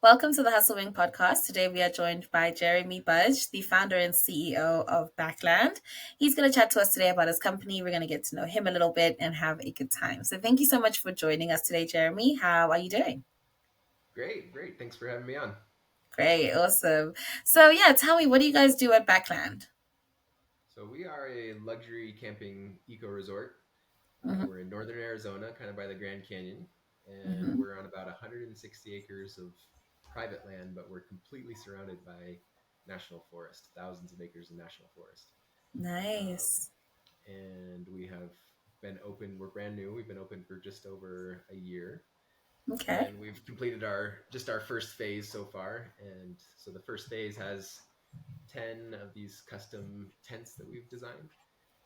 Welcome to the Hustle Wing podcast. Today we are joined by Jeremy Budge, the founder and CEO of Backland. He's going to chat to us today about his company. We're going to get to know him a little bit and have a good time. So thank you so much for joining us today, Jeremy. How are you doing? Great, great. Thanks for having me on. Great, awesome. So yeah, tell me, what do you guys do at Backland? So we are a luxury camping eco resort. Mm-hmm, We're in northern Arizona, kind of by the Grand Canyon, and mm-hmm. we're on about 160 acres of private land, but we're completely surrounded by national forest, thousands of acres of national forest. Um, Nice. and we have been open. We're brand new. We've been open for just over a year, Okay. and we've completed our first phase so far. And so the first phase has 10 of these custom tents that we've designed,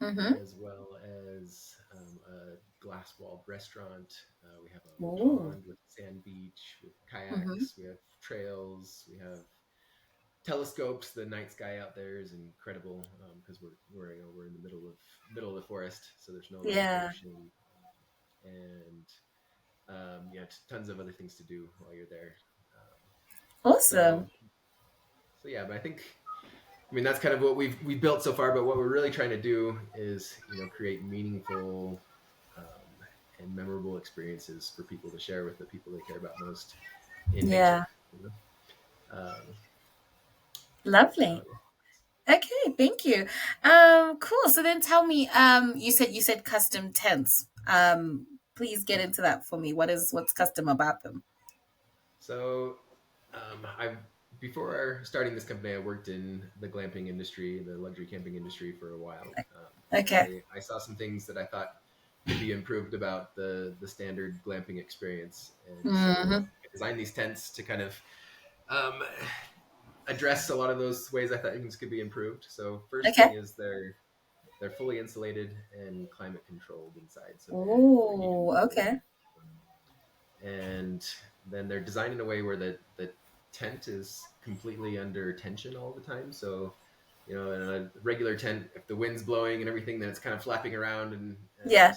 Mm-hmm. as well as a glass walled restaurant. We have a Ooh. pond with a sand beach, with Mm-hmm. kayaks, we have trails, we have telescopes. The night sky out there is incredible because we're in the middle of the forest, so there's no light Yeah. pollution, and tons of other things to do while you're there. Um, so Awesome. so yeah, but I mean, that's kind of what we've built so far. But what we're really trying to do is, create meaningful um, and memorable experiences for people to share with the people they care about most in Yeah. nature. You know? So Lovely. Okay, thank you. Cool. So then tell me, you said custom tents. Please get into that for me. What's custom about them? so I before starting this company, I worked in the glamping industry, the luxury camping industry for a while. Okay. I saw some things that I thought could be improved about the standard glamping experience, and so Hmm. I designed these tents to kind of um, address a lot of those ways I thought things could be improved. So first thing Okay. is they're fully insulated and climate controlled inside, so they're heated and Oh, cooled. okay. And then they're designed in a way where the tent is completely under tension all the time. So in a regular tent, if the wind's blowing and everything, then it's kind of flapping around and Yeah.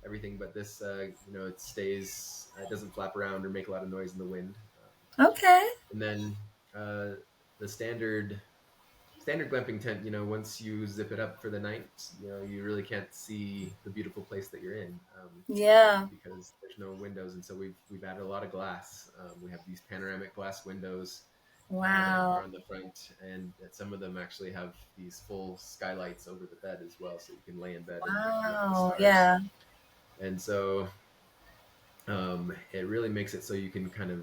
everything. But this, it stays, it doesn't flap around or make a lot of noise in the wind. Okay. And then uh, the standard glamping tent, once you zip it up for the night, you really can't see the beautiful place that you're in, Yeah. because there's no windows, and so we've added a lot of glass. We have these panoramic glass windows that are Wow. on the front, and some of them actually have these full skylights over the bed as well, so you can lay in bed and look at the Wow. stars. Yeah. And so it really makes it so you can kind of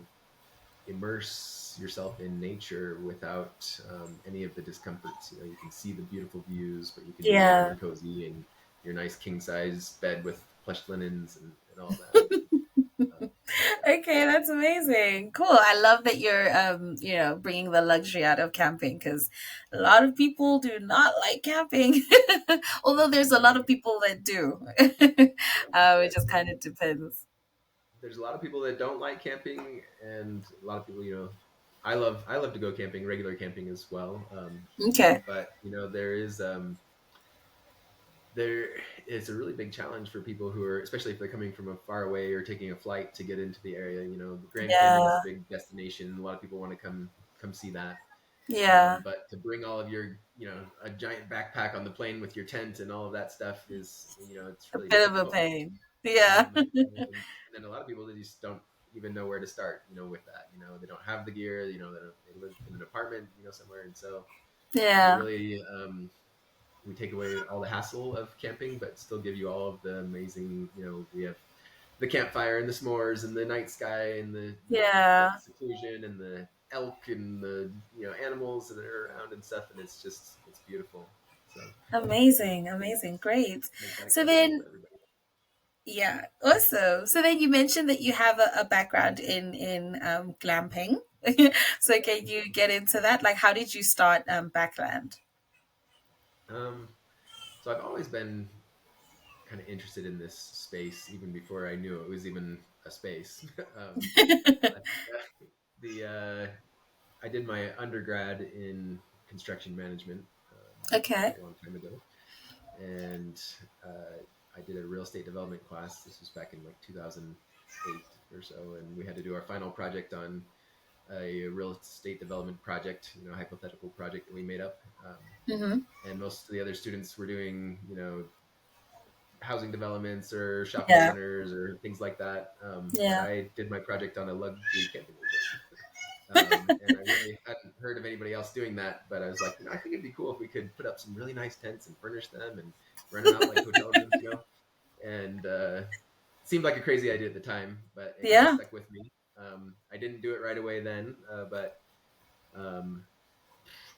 immerse yourself in nature without any of the discomforts. You can see the beautiful views, but you can be warm Yeah. and cozy in your nice king size bed with plush linens and all that. Yeah. Okay, that's amazing. Cool. I love that you're bringing the luxury out of camping because a lot of people do not like camping. Although there's a lot of people that do. Yeah, It just kind of depends. there's a lot of people that don't like camping, and a lot of people, I love to go camping, regular camping as well. Okay. But there is a really big challenge for people who are, especially if they're coming from a far away or taking a flight to get into the area. The Grand Canyon is a Yeah. big destination. A lot of people want to come see that. Yeah. But to bring all of your, a giant backpack on the plane with your tent and all of that stuff is, it's A really bit of a difficult. pain. Yeah. And then a lot of people, they just don't even know where to start, with that. They don't have the gear. They live in an apartment, somewhere, and so we Yeah. really we take away all the hassle of camping, but still give you all of the amazing. We have the campfire and the s'mores and the night sky and the Yeah. seclusion and the elk and the animals that are around and stuff, and it's beautiful. So Amazing. Amazing. Great. make that So accessible then for everybody. Yeah, awesome. So then you mentioned that you have a background in glamping. So can you get into that? Like, how did you start Backland? Um, so I've always been kind of interested in this space even before I knew it was even a space. I think the I did my undergrad in construction management Okay. a long time ago, and I did a real estate development class. This was back in like 2008 or so, and we had to do our final project on a real estate development project, hypothetical project that we made up. Mm-hmm. And most of the other students were doing, housing developments or shopping Yeah. centers or things like that. But Yeah. I did my project on a luxury camping resort. And I really hadn't heard of anybody else doing that, but I was like, I think it'd be cool if we could put up some really nice tents and furnish them and rent them out like hotel rooms, And seemed like a crazy idea at the time, but it kind of Yeah. stuck with me. I didn't do it right away then, but um,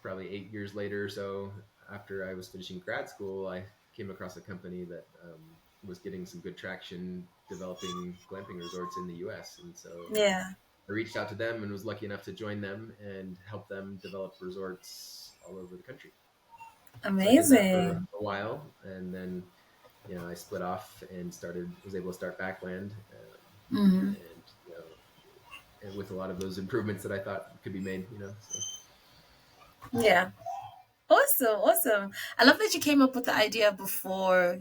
probably 8 years later or so, after I was finishing grad school, I came across a company that was getting some good traction developing glamping resorts in the U.S. And so Yeah. I reached out to them and was lucky enough to join them and help them develop resorts all over the country. So I did that for Amazing. a while, and then I split off and was able to start Backland, Mm-hmm. and and with a lot of those improvements that I thought could be made. So Yeah. Awesome, awesome. I love that you came up with the idea before,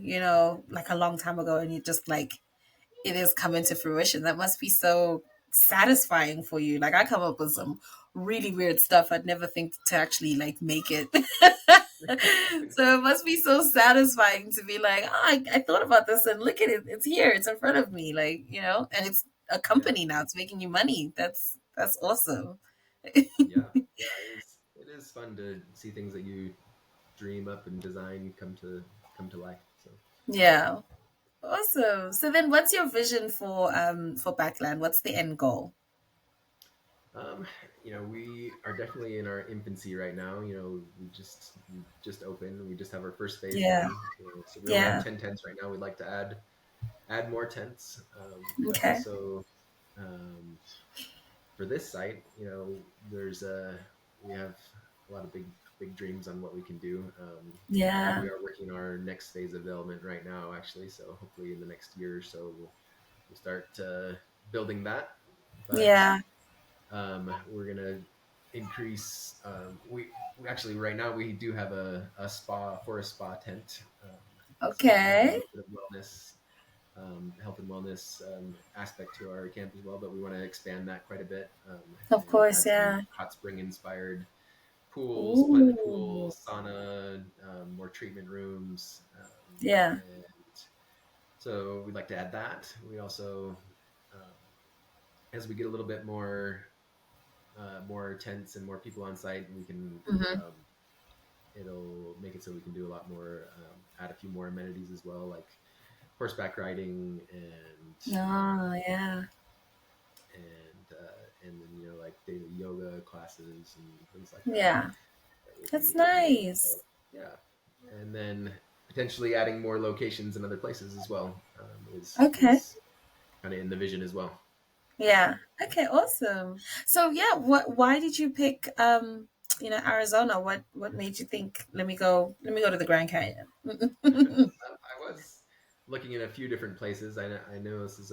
like a long time ago, and you just like it is coming to fruition. That must be so satisfying for you. Like I come up with some really weird stuff I'd never think to actually like make it. So it must be so satisfying to be like, oh, I thought about this and look at it. It's here. It's in front of me. Like, and it's a yeah, company now. It's making you money. That's awesome. yeah, yeah. It is fun to see things that you dream up and design come to life. So Yeah. Awesome. So then what's your vision for Backland? What's the end goal? Um, we are definitely in our infancy right now. We just opened. We just have our first phase Yeah. done. So we only have Yeah. 10 tents right now. We'd like to add more tents, but Okay. also um, for this site, we have a lot of big dreams on what we can do. Yeah. We are working our next phase of development right now, actually. So hopefully in the next year or so, we'll start building that. But Yeah. we're gonna increase. We actually right now we do have a spa tent. So we have a Okay. little bit of wellness, health and wellness aspect to our camp as well, but we want to expand that quite a bit, Of and course, add some yeah. hot spring inspired pools, planet Ooh. pools, sauna, more treatment rooms, Yeah. and so we'd like to add that. We also, um, as we get a little bit more tents and more people on site, we can Mm-hmm. it'll make it so we can do a lot more, add a few more amenities as well, like horseback riding Oh, yeah. and then like daily yoga classes and things like that Yeah. that we'll That's be doing. So nice. yeah, and then potentially adding more locations in other places as well, Okay. is kind of in the vision as well. Yeah. Okay, awesome. So yeah, why did you pick Arizona? What made you think let me go to the Grand Canyon? I was looking at a few different places. I know this is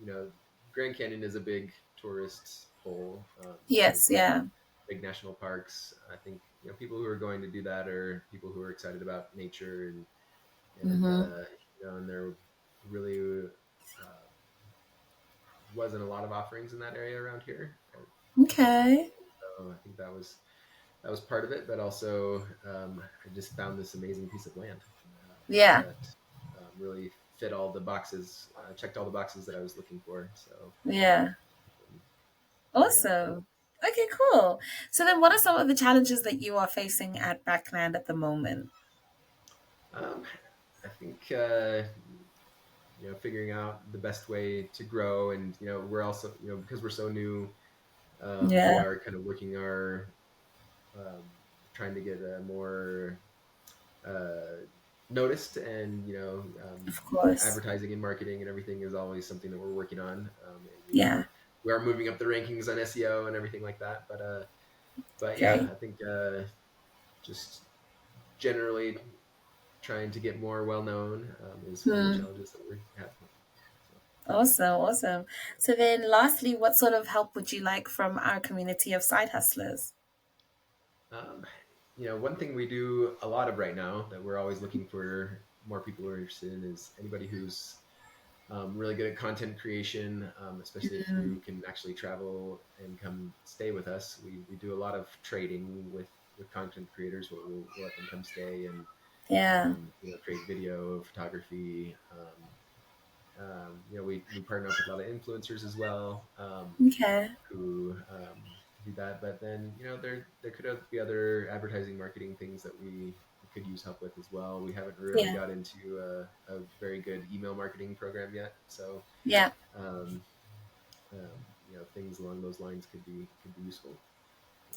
you know, Grand Canyon is a big tourist hole. There's Yes, a lot of yeah. big national parks. I think people who are going to do that are people who are excited about nature and Mm-hmm. and there really uh, wasn't a lot of offerings in that area around here. Okay. So I think that was part of it, but also I just found this amazing piece of land Yeah. that really fit all the boxes, checked all the boxes that I was looking for. So, Yeah. um, so yeah, Awesome. Okay, cool. So then what are some of the challenges that you are facing at Backland at the moment? um, I think figuring out the best way to grow, and we're also because we're so new, we Yeah, are kind of working our um, trying to get more uh, noticed, and of course. advertising and marketing and everything is always something that we're working on. And Yeah. we are moving up the rankings on SEO and everything like that. But yeah, Okay. I think just generally trying to get more well known is one of the Hmm. challenges that we have. So, Awesome, awesome. So then lastly, what sort of help would you like from our community of side hustlers? um, one thing we do a lot of right now that we're always looking for more people who are interested in is anybody who's really good at content creation, especially if Mm, you can actually travel and come stay with us. We do a lot of trading with content creators where we'll let them come stay and yeah. create video, photography. We partner up with a lot of influencers as well, Okay. who do that. But then there could be other advertising marketing things that we could use help with as well. We haven't really Yeah. got into a very good email marketing program yet, so Yeah. um, things along those lines could be useful.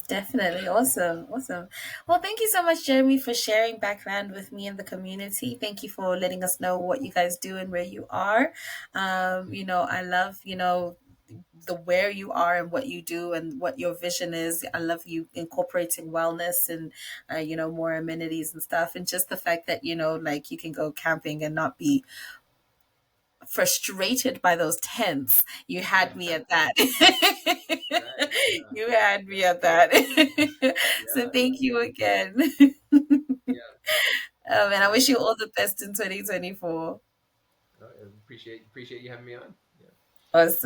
Definitely. Awesome. Awesome. Well, thank you so much, Jeremy, for sharing background with me and the community. Thank you for letting us know what you guys do and where you are. I love, the where you are and what you do and what your vision is. I love you incorporating wellness and, more amenities and stuff. And just the fact that, like you can go camping and not be frustrated by those tents. You had me at that. Right. Yeah. You had me Yeah. at that. So Yeah. thank you again. Yeah. And I Yeah. wish you all the best in 2024. I appreciate you having me on. Yeah. Awesome.